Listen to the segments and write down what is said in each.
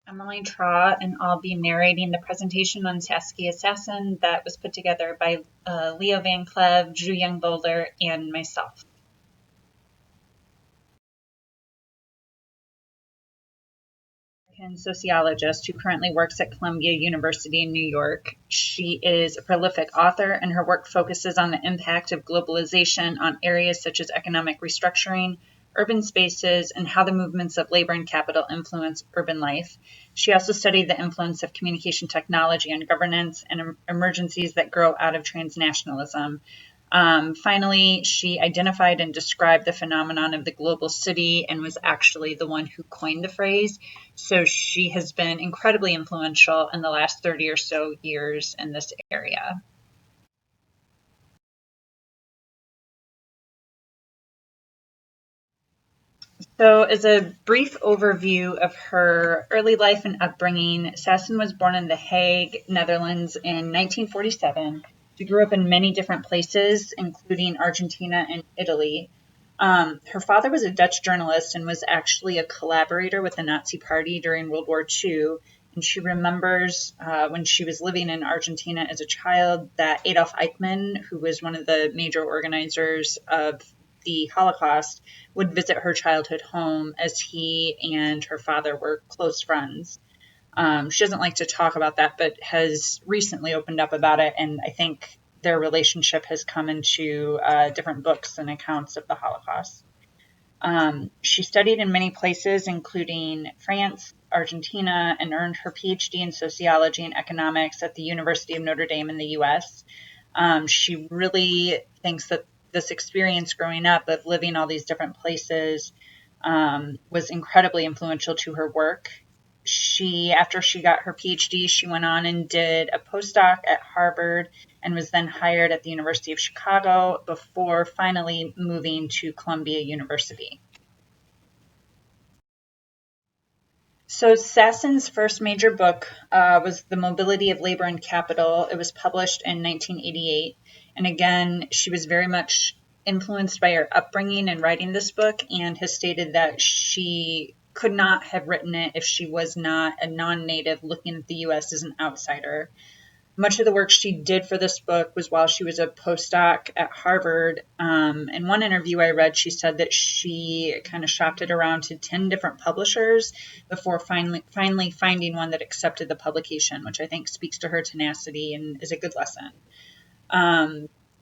Emily Traw, and I'll be narrating the presentation on Saskia Sassen that was put together by Leo Van Clev, Drew Young Boulder, and myself. Sociologist who currently works at Columbia University in New York. She is a prolific author, and her work focuses on the impact of globalization on areas such as economic restructuring, urban spaces, and how the movements of labor and capital influence urban life. She also studied the influence of communication technology on governance and emergencies that grow out of transnationalism. Finally, she identified and described the phenomenon of the global city and was actually the one who coined the phrase. So she has been incredibly influential in the last 30 or so years in this area. So, as a brief overview of her early life and upbringing, Sassen was born in The Hague, Netherlands in 1947. She grew up in many different places, including Argentina and Italy. Her father was a Dutch journalist and was actually a collaborator with the Nazi Party during World War II. And she remembers when she was living in Argentina as a child that Adolf Eichmann, who was one of the major organizers of the Holocaust, would visit her childhood home as he and her father were close friends. She doesn't like to talk about that, but has recently opened up about it. And I think their relationship has come into different books and accounts of the Holocaust. She studied in many places, including France, Argentina, and earned her PhD in sociology and economics at the University of Notre Dame in the US. She really thinks that this experience growing up of living all these different places was incredibly influential to her work. After she got her PhD, she went on and did a postdoc at Harvard and was then hired at the University of Chicago before finally moving to Columbia University. So Sassen's first major book was The Mobility of Labor and Capital. It was published in 1988. And again, she was very much influenced by her upbringing in writing this book and has stated that she could not have written it if she was not a non-native looking at the U.S. as an outsider. Much of the work she did for this book was while she was a postdoc at Harvard. In one interview I read, she said that she kind of shopped it around to 10 different publishers before finally finding one that accepted the publication, which I think speaks to her tenacity and is a good lesson.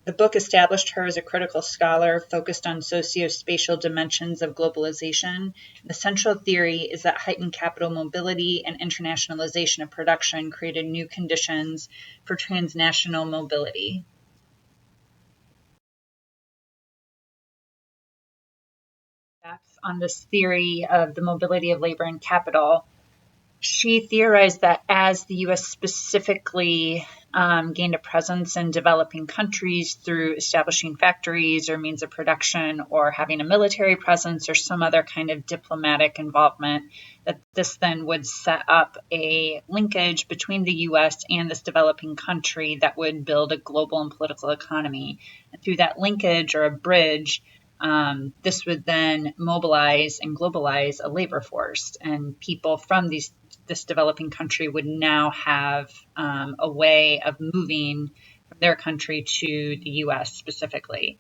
The book established her as a critical scholar focused on socio-spatial dimensions of globalization. The central theory is that heightened capital mobility and internationalization of production created new conditions for transnational mobility. That's on this theory of the mobility of labor and capital. She theorized that as the U.S. specifically gained a presence in developing countries through establishing factories or means of production or having a military presence or some other kind of diplomatic involvement, that this then would set up a linkage between the U.S. and this developing country that would build a global and political economy. And through that linkage or a bridge, this would then mobilize and globalize a labor force, and people from this developing country would now have a way of moving from their country to the U.S. specifically.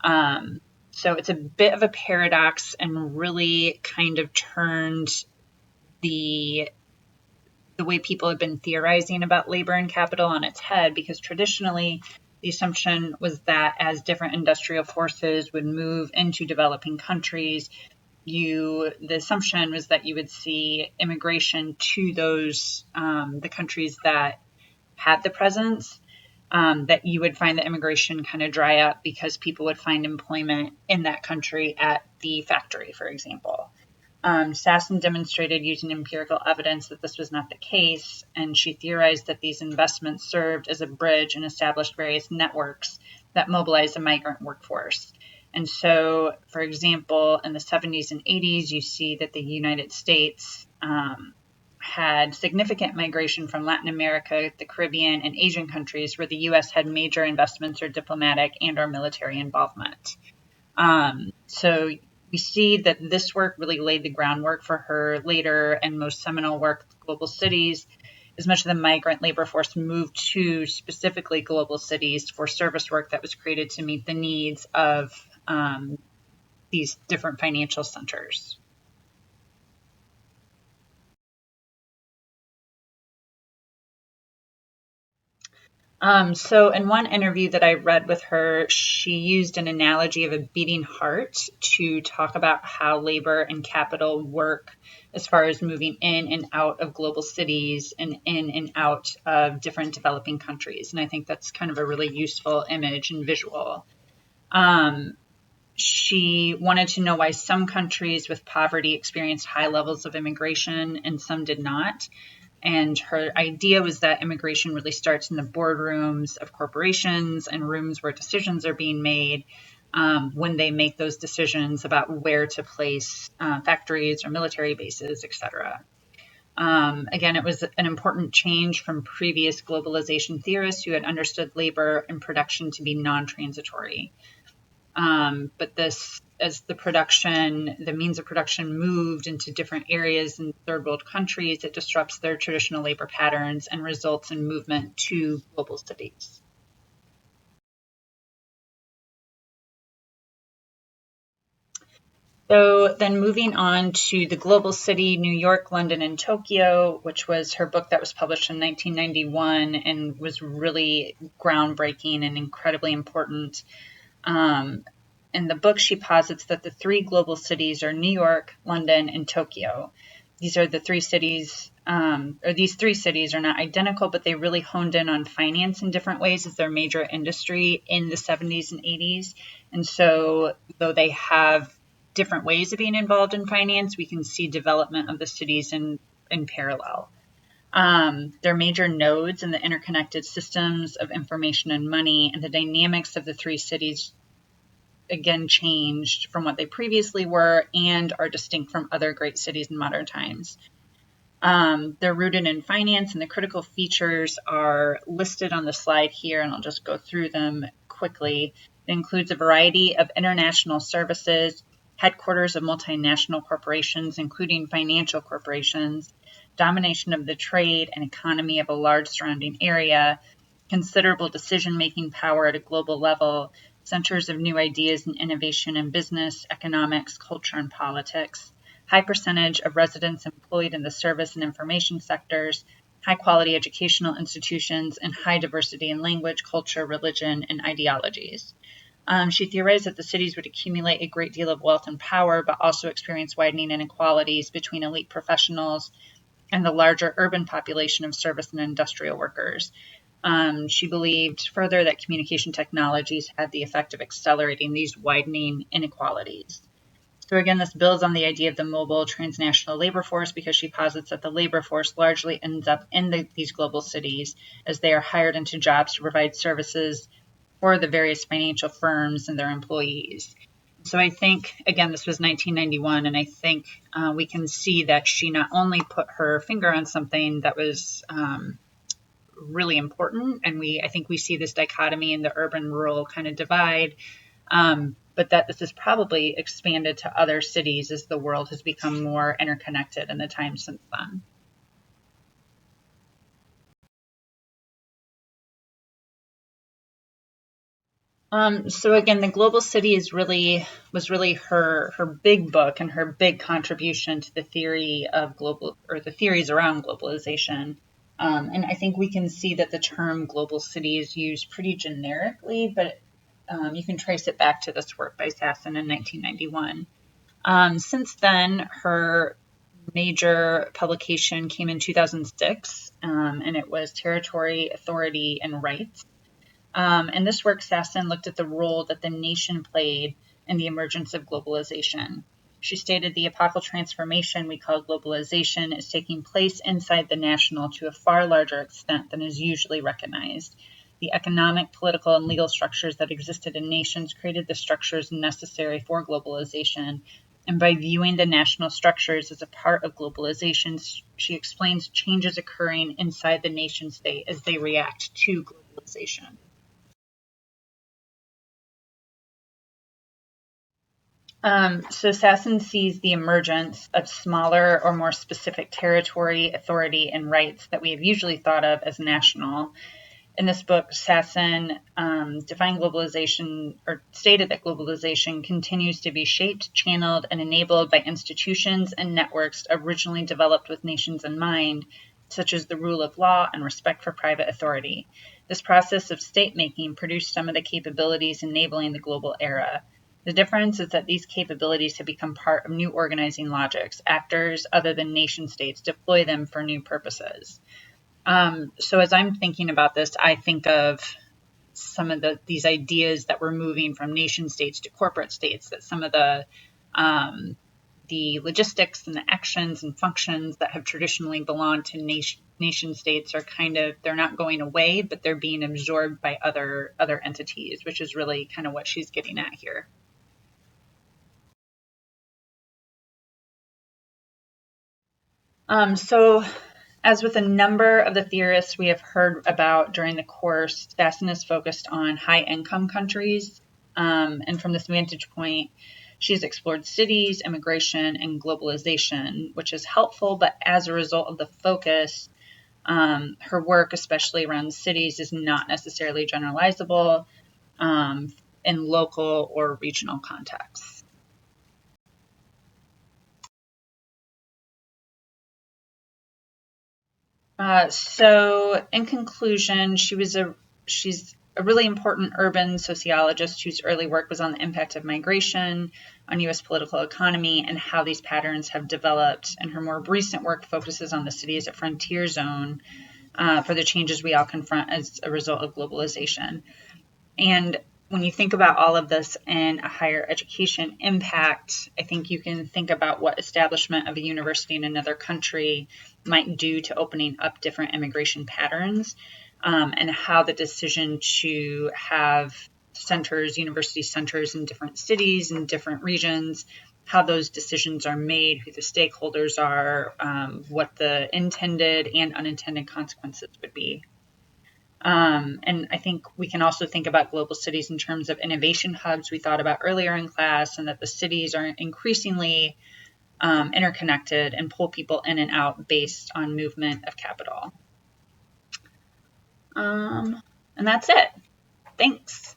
So it's a bit of a paradox and really kind of turned the way people have been theorizing about labor and capital on its head, because traditionally the assumption was that as different industrial forces would move into developing countries, the assumption was that you would see immigration to those the countries that had the presence, that you would find the immigration kind of dry up because people would find employment in that country at the factory, for example. Sassen demonstrated using empirical evidence that this was not the case, and she theorized that these investments served as a bridge and established various networks that mobilized a migrant workforce. And so, for example, in the 70s and 80s, you see that the United States had significant migration from Latin America, the Caribbean, and Asian countries where the U.S. had major investments or diplomatic and or military involvement. So we see that this work really laid the groundwork for her later and most seminal work, Global Cities, as much of the migrant labor force moved to specifically global cities for service work that was created to meet the needs of these different financial centers. So in one interview that I read with her, she used an analogy of a beating heart to talk about how labor and capital work as far as moving in and out of global cities and in and out of different developing countries. And I think that's kind of a really useful image and visual. She wanted to know why some countries with poverty experienced high levels of immigration and some did not. And her idea was that immigration really starts in the boardrooms of corporations and rooms where decisions are being made when they make those decisions about where to place factories or military bases, etc. Again, it was an important change from previous globalization theorists who had understood labor and production to be non-transitory. But this, as the means of production moved into different areas in third world countries, it disrupts their traditional labor patterns and results in movement to global cities. So then moving on to the global city, New York, London, and Tokyo, which was her book that was published in 1991 and was really groundbreaking and incredibly important. In the book, she posits that the three global cities are New York, London, and Tokyo. These are the three cities, or these three cities are not identical, but they really honed in on finance in different ways as their major industry in the 70s and 80s. And so, though they have different ways of being involved in finance, we can see development of the cities in parallel. They're major nodes in the interconnected systems of information and money, and the dynamics of the three cities again changed from what they previously were and are distinct from other great cities in modern times. They're rooted in finance, and the critical features are listed on the slide here, and I'll just go through them quickly. It includes a variety of international services, headquarters of multinational corporations, including financial corporations, domination of the trade and economy of a large surrounding area, considerable decision-making power at a global level, centers of new ideas and innovation in business, economics, culture, and politics, high percentage of residents employed in the service and information sectors, high-quality educational institutions, and high diversity in language, culture, religion, and ideologies. She theorized that the cities would accumulate a great deal of wealth and power, but also experience widening inequalities between elite professionals and the larger urban population of service and industrial workers. She believed further that communication technologies had the effect of accelerating these widening inequalities. So again, this builds on the idea of the mobile transnational labor force because she posits that the labor force largely ends up in these global cities as they are hired into jobs to provide services for the various financial firms and their employees. So I think, again, this was 1991, and I think we can see that she not only put her finger on something that was really important, and I think we see this dichotomy in the urban-rural kind of divide, but that this has probably expanded to other cities as the world has become more interconnected in the time since then. So again, the Global City was really her big book and her big contribution to the theory of the theories around globalization. And I think we can see that the term global city is used pretty generically, but you can trace it back to this work by Sassen in 1991. Since then, her major publication came in 2006, and it was Territory, Authority, and Rights. In this work, Sassen looked at the role that the nation played in the emergence of globalization. She stated the epochal transformation we call globalization is taking place inside the national to a far larger extent than is usually recognized. The economic, political, and legal structures that existed in nations created the structures necessary for globalization. And by viewing the national structures as a part of globalization, she explains changes occurring inside the nation state as they react to globalization. So Sassen sees the emergence of smaller or more specific territory, authority, and rights that we have usually thought of as national. In this book, Sassen defined globalization, or stated that globalization continues to be shaped, channeled, and enabled by institutions and networks originally developed with nations in mind, such as the rule of law and respect for private authority. This process of state-making produced some of the capabilities enabling the global era. The difference is that these capabilities have become part of new organizing logics. Actors other than nation states deploy them for new purposes. So as I'm thinking about this, I think of some of these ideas that we're moving from nation states to corporate states, that some of the logistics and the actions and functions that have traditionally belonged to nation states are they're not going away, but they're being absorbed by other entities, which is really kind of what she's getting at here. So as with a number of the theorists we have heard about during the course, Sassen is focused on high-income countries. And from this vantage point, she's explored cities, immigration, and globalization, which is helpful. But as a result of the focus, her work, especially around cities, is not necessarily generalizable in local or regional contexts. So, in conclusion, she's a really important urban sociologist whose early work was on the impact of migration on U.S. political economy and how these patterns have developed. And her more recent work focuses on the city as a frontier zone for the changes we all confront as a result of globalization. And when you think about all of this and a higher education impact, I think you can think about what establishment of a university in another country might do to opening up different immigration patterns, and how the decision to have university centers in different cities and different regions, how those decisions are made, who the stakeholders are, what the intended and unintended consequences would be. And I think we can also think about global cities in terms of innovation hubs we thought about earlier in class, and that the cities are increasingly interconnected and pull people in and out based on movement of capital. And that's it. Thanks.